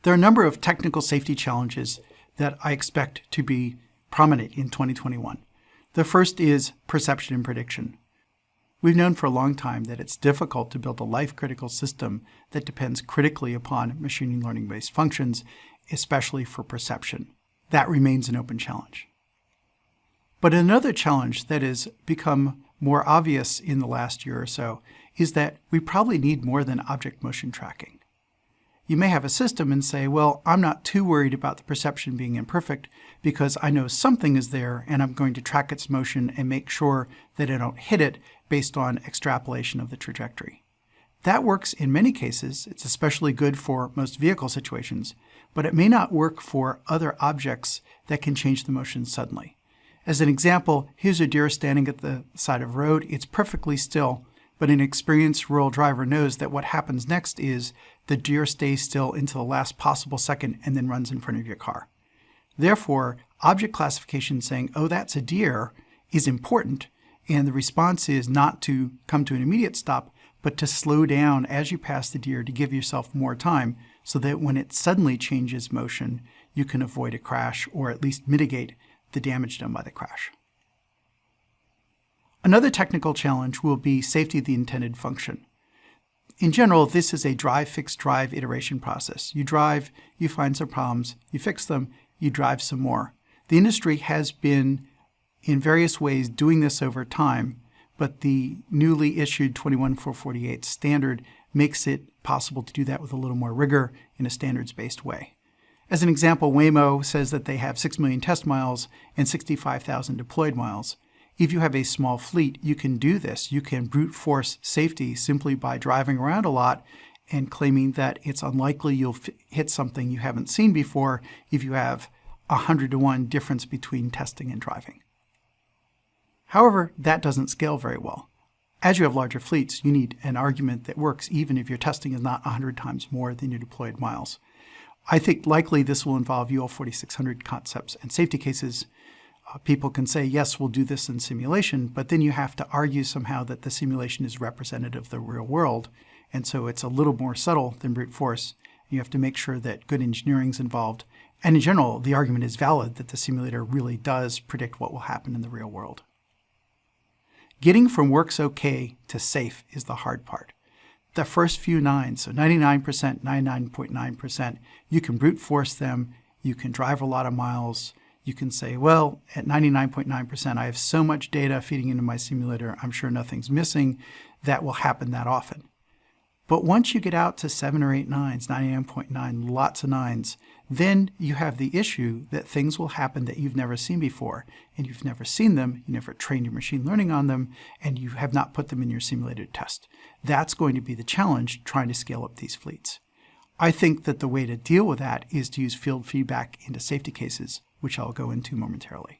There are a number of technical safety challenges that I expect to be prominent in 2021. The first is perception and prediction. We've known for a long time that it's difficult to build a life-critical system that depends critically upon machine learning-based functions, especially for perception. That remains an open challenge. But another challenge that has become more obvious in the last year or so is that we probably need more than object motion tracking. You may have a system and say, well, I'm not too worried about the perception being imperfect because I know something is there and I'm going to track its motion and make sure that I don't hit it based on extrapolation of the trajectory. That works in many cases. It's especially good for most vehicle situations, but it may not work for other objects that can change the motion suddenly. As an example, here's a deer standing at the side of a road. It's perfectly still, but an experienced rural driver knows that what happens next is the deer stays still until the last possible second and then runs in front of your car. Therefore, object classification saying, oh, that's a deer, is important, and the response is not to come to an immediate stop, but to slow down as you pass the deer to give yourself more time so that when it suddenly changes motion, you can avoid a crash or at least mitigate the damage done by the crash. Another technical challenge will be safety of the intended function. In general, this is a drive, fix, drive iteration process. You drive, you find some problems, you fix them, you drive some more. The industry has been in various ways doing this over time, but the newly issued 21448 standard makes it possible to do that with a little more rigor in a standards-based way. As an example, Waymo says that they have 6 million test miles and 65,000 deployed miles. If you have a small fleet, you can do this. You can brute force safety simply by driving around a lot and claiming that it's unlikely you'll hit something you haven't seen before if you have 100-to-1 difference between testing and driving. However, that doesn't scale very well. As you have larger fleets, you need an argument that works even if your testing is not 100 times more than your deployed miles. I think likely this will involve UL 4600 concepts and safety cases. People can say, yes, we'll do this in simulation, but then you have to argue somehow that the simulation is representative of the real world, and so it's a little more subtle than brute force. You have to make sure that good engineering is involved, and in general, the argument is valid that the simulator really does predict what will happen in the real world. Getting from works okay to safe is the hard part. The first few nines, so 99%, 99.9%, you can brute force them, you can drive a lot of miles. You can say, well, at 99.9%, I have so much data feeding into my simulator, I'm sure nothing's missing. That will happen that often. But once you get out to 7 or 8 nines, 99.9, lots of nines, then you have the issue that things will happen that you've never seen before. And you've never seen them, you never trained your machine learning on them, and you have not put them in your simulated test. That's going to be the challenge trying to scale up these fleets. I think that the way to deal with that is to use field feedback into safety cases, which I'll go into momentarily.